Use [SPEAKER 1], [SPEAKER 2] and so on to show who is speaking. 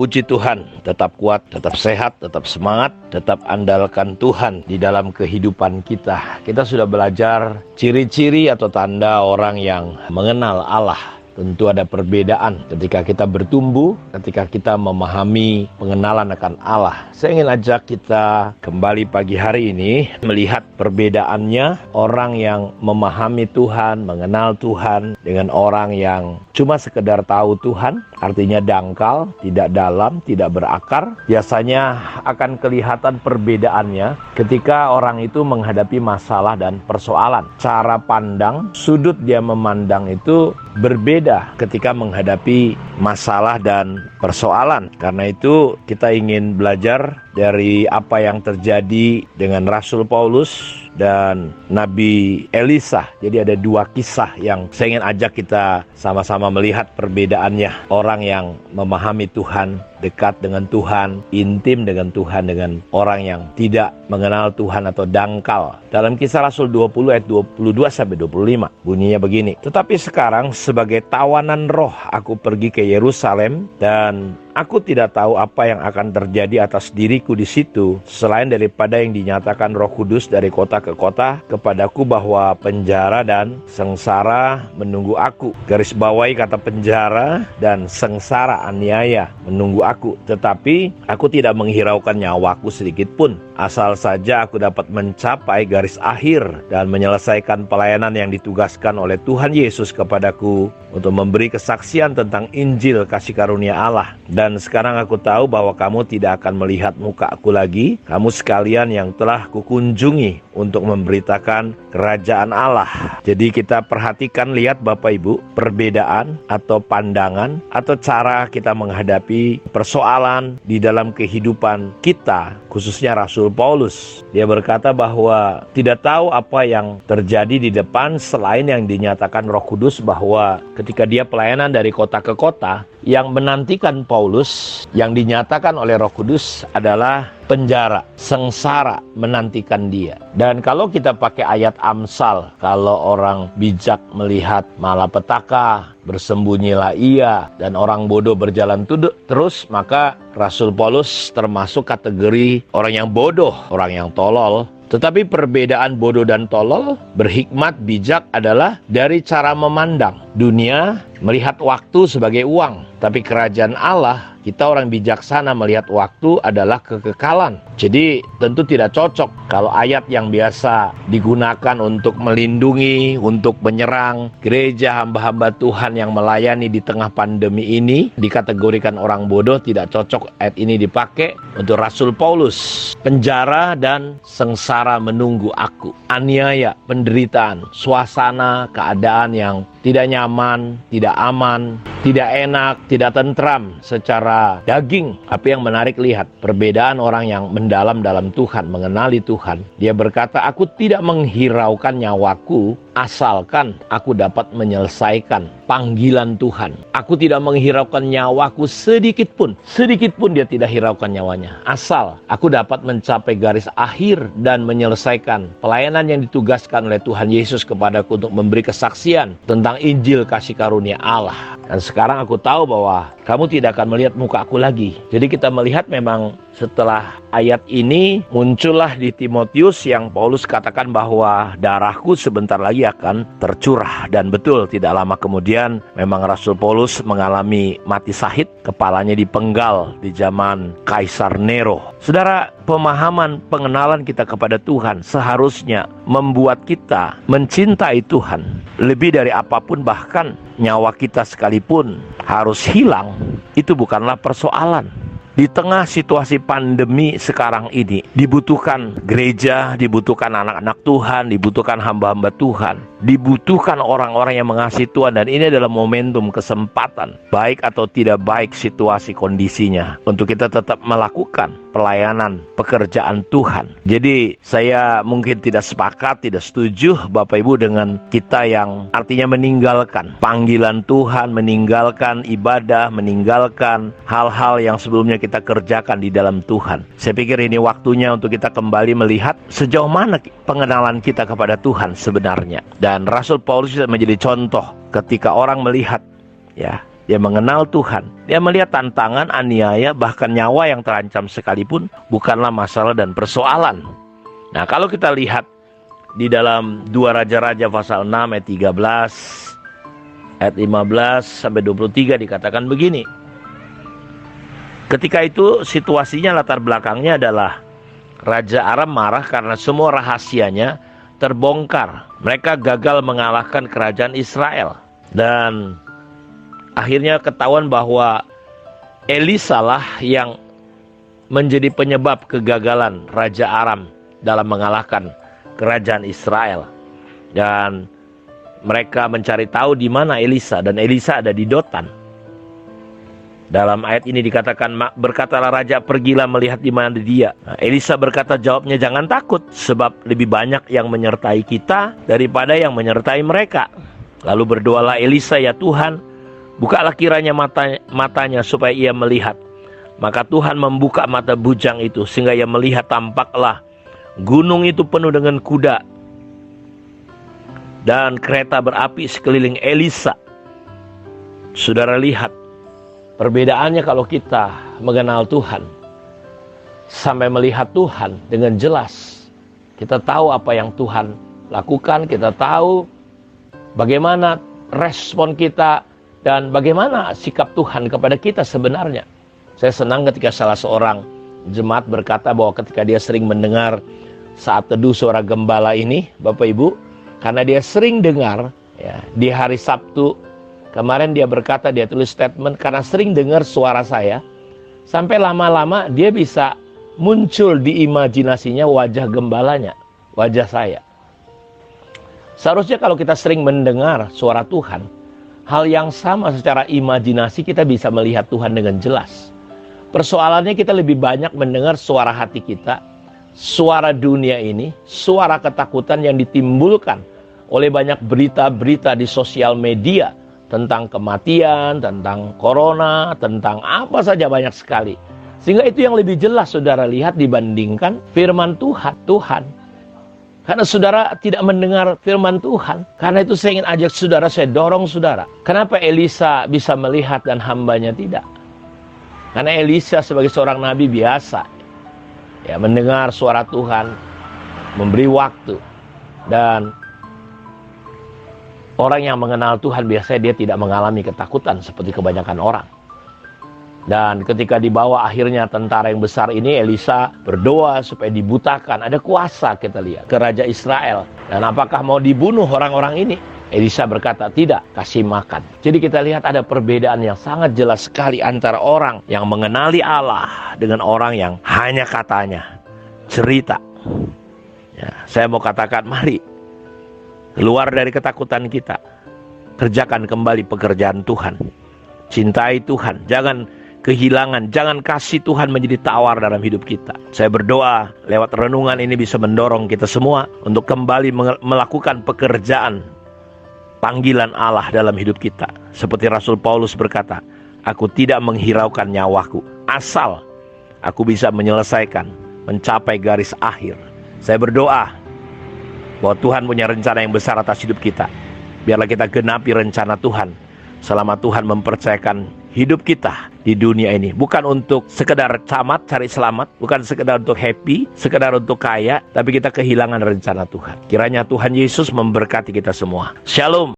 [SPEAKER 1] puji Tuhan, tetap kuat, tetap sehat, tetap semangat, tetap andalkan Tuhan di dalam kehidupan kita. Kita sudah belajar ciri-ciri atau tanda orang yang mengenal Allah. Tentu ada perbedaan ketika kita bertumbuh, ketika kita memahami pengenalan akan Allah. Saya ingin ajak kita kembali pagi hari ini melihat perbedaannya orang yang memahami Tuhan, mengenal Tuhan dengan orang yang cuma sekedar tahu Tuhan, artinya dangkal, tidak dalam, tidak berakar. Biasanya akan kelihatan perbedaannya ketika orang itu menghadapi masalah dan persoalan. Cara pandang, sudut dia memandang itu berbeda ketika menghadapi masalah dan persoalan. Karena itu kita ingin belajar dari apa yang terjadi dengan Rasul Paulus dan Nabi Elisa. Jadi ada dua kisah yang saya ingin ajak kita sama-sama melihat perbedaannya. Orang yang memahami Tuhan, dekat dengan Tuhan, intim dengan Tuhan, dengan orang yang tidak mengenal Tuhan atau dangkal. Dalam Kisah Rasul 20 ayat 22-25 bunyinya begini. Tetapi sekarang sebagai tawanan roh aku pergi ke Yerusalem, dan aku tidak tahu apa yang akan terjadi atas diriku di situ, selain daripada yang dinyatakan Roh Kudus dari kota ke kota kepadaku bahwa penjara dan sengsara menunggu aku. Garis bawahi kata penjara dan sengsara aniaya menunggu aku. Tetapi aku tidak menghiraukan nyawaku sedikit pun, asal saja aku dapat mencapai garis akhir dan menyelesaikan pelayanan yang ditugaskan oleh Tuhan Yesus kepadaku untuk memberi kesaksian tentang Injil kasih karunia Allah. Dan sekarang aku tahu bahwa kamu tidak akan melihat muka aku lagi, kamu sekalian yang telah kukunjungi untuk memberitakan kerajaan Allah. Jadi kita perhatikan, lihat Bapak Ibu, perbedaan atau pandangan atau cara kita menghadapi persoalan di dalam kehidupan kita, khususnya Rasul Paulus. Dia berkata bahwa tidak tahu apa yang terjadi di depan selain yang dinyatakan Roh Kudus, bahwa ketika dia pelayanan dari kota ke kota, yang menantikan Paulus, yang dinyatakan oleh Roh Kudus adalah penjara, sengsara menantikan dia. Dan kalau kita pakai ayat Amsal, kalau orang bijak melihat malapetaka, bersembunyilah ia, dan orang bodoh berjalan terus, maka Rasul Paulus termasuk kategori orang yang bodoh, orang yang tolol. Tetapi perbedaan bodoh dan tolol, berhikmat, bijak adalah dari cara memandang. Dunia melihat waktu sebagai uang, tapi kerajaan Allah, kita orang bijaksana melihat waktu adalah kekekalan. Jadi tentu tidak cocok kalau ayat yang biasa digunakan untuk melindungi, untuk menyerang gereja hamba-hamba Tuhan yang melayani di tengah pandemi ini dikategorikan orang bodoh. Tidak cocok ayat ini dipakai untuk Rasul Paulus. Penjara dan sengsara menunggu aku, aniaya, penderitaan, suasana, keadaan yang tidak nyaman, tidak aman, tidak enak, tidak tentram secara daging. Tapi yang menarik, lihat perbedaan orang yang mendalam dalam Tuhan, mengenali Tuhan. Dia berkata, aku tidak menghiraukan nyawaku asalkan aku dapat menyelesaikan panggilan Tuhan. Aku tidak menghiraukan nyawaku sedikit pun dia tidak hiraukan nyawanya, asal aku dapat mencapai garis akhir dan menyelesaikan pelayanan yang ditugaskan oleh Tuhan Yesus kepadaku untuk memberi kesaksian tentang Injil kasih karunia Allah. Dan sekarang aku tahu bahwa kamu tidak akan melihat muka aku lagi. Jadi kita melihat memang setelah ayat ini muncullah di Timotius yang Paulus katakan bahwa darahku sebentar lagi akan tercurah. Dan betul, tidak lama kemudian memang Rasul Paulus mengalami mati syahid, kepalanya dipenggal di zaman Kaisar Nero. Saudara, pemahaman pengenalan kita kepada Tuhan seharusnya membuat kita mencintai Tuhan lebih dari apapun, bahkan nyawa kita sekalipun harus hilang, itu bukanlah persoalan. Di tengah situasi pandemi sekarang ini, dibutuhkan gereja, dibutuhkan anak-anak Tuhan, dibutuhkan hamba-hamba Tuhan, dibutuhkan orang-orang yang mengasihi Tuhan. Dan ini adalah momentum, kesempatan, baik atau tidak baik situasi kondisinya, untuk kita tetap melakukan pelayanan pekerjaan Tuhan. Jadi saya mungkin tidak sepakat, tidak setuju Bapak Ibu dengan kita yang artinya meninggalkan panggilan Tuhan, meninggalkan ibadah, meninggalkan hal-hal yang sebelumnya kita kerjakan di dalam Tuhan. Saya pikir ini waktunya untuk kita kembali melihat sejauh mana pengenalan kita kepada Tuhan sebenarnya. Dan Rasul Paulus bisa menjadi contoh ketika orang melihat, ya, Dia mengenal Tuhan. Dia melihat tantangan, aniaya, bahkan nyawa yang terancam sekalipun bukanlah masalah dan persoalan. Nah, kalau kita lihat di dalam 2 Raja-Raja pasal 6 ayat 13, ayat 15 sampai 23 dikatakan begini. Ketika itu situasinya, latar belakangnya adalah Raja Aram marah karena semua rahasianya terbongkar. Mereka gagal mengalahkan kerajaan Israel. Dan akhirnya ketahuan bahwa Elisa lah yang menjadi penyebab kegagalan Raja Aram dalam mengalahkan kerajaan Israel. Dan mereka mencari tahu di mana Elisa, dan Elisa ada di Dotan. Dalam ayat ini dikatakan, berkatalah raja, pergilah melihat di mana dia. Nah, Elisa berkata, jawabnya, jangan takut, sebab lebih banyak yang menyertai kita daripada yang menyertai mereka. Lalu berdoalah Elisa, ya Tuhan, bukalah kiranya matanya supaya ia melihat. Maka Tuhan membuka mata bujang itu, sehingga ia melihat, tampaklah gunung itu penuh dengan kuda dan kereta berapi sekeliling Elisa. Saudara lihat perbedaannya kalau kita mengenal Tuhan sampai melihat Tuhan dengan jelas. Kita tahu apa yang Tuhan lakukan, kita tahu bagaimana respon kita dan bagaimana sikap Tuhan kepada kita sebenarnya. Saya senang ketika salah seorang jemaat berkata bahwa ketika dia sering mendengar saat teduh suara gembala ini, Bapak Ibu, karena dia sering dengar ya, di hari Sabtu kemarin dia berkata, dia tulis statement, karena sering dengar suara saya, sampai lama-lama dia bisa muncul di imajinasinya wajah gembalanya, wajah saya. Seharusnya kalau kita sering mendengar suara Tuhan, hal yang sama secara imajinasi kita bisa melihat Tuhan dengan jelas. Persoalannya kita lebih banyak mendengar suara hati kita, suara dunia ini, suara ketakutan yang ditimbulkan oleh banyak berita-berita di sosial media tentang kematian, tentang corona, tentang apa saja banyak sekali. Sehingga itu yang lebih jelas saudara lihat dibandingkan firman Tuhan. Karena saudara tidak mendengar firman Tuhan. Karena itu saya ingin ajak saudara, saya dorong saudara. Kenapa Elisa bisa melihat dan hambanya tidak? Karena Elisa sebagai seorang nabi biasa ya, mendengar suara Tuhan, memberi waktu. Dan orang yang mengenal Tuhan biasanya dia tidak mengalami ketakutan seperti kebanyakan orang. Dan ketika dibawa akhirnya tentara yang besar ini, Elisa berdoa supaya dibutakan. Ada kuasa kita lihat ke Raja Israel. Dan apakah mau dibunuh orang-orang ini? Elisa berkata, tidak, kasih makan. Jadi kita lihat ada perbedaan yang sangat jelas sekali antara orang yang mengenali Allah dengan orang yang hanya katanya, cerita. Ya, saya mau katakan, mari keluar dari ketakutan kita, kerjakan kembali pekerjaan Tuhan, cintai Tuhan, jangan kehilangan, jangan kasih Tuhan menjadi tawar dalam hidup kita. Saya berdoa lewat renungan ini bisa mendorong kita semua untuk kembali melakukan pekerjaan panggilan Allah dalam hidup kita. Seperti Rasul Paulus berkata, aku tidak menghiraukan nyawaku, asal aku bisa menyelesaikan, mencapai garis akhir. Saya berdoa bahwa Tuhan punya rencana yang besar atas hidup kita. Biarlah kita genapi rencana Tuhan selama Tuhan mempercayakan hidup kita di dunia ini. Bukan untuk sekedar camat, cari selamat, bukan sekedar untuk happy, sekedar untuk kaya, tapi kita kehilangan rencana Tuhan. Kiranya Tuhan Yesus memberkati kita semua. Shalom.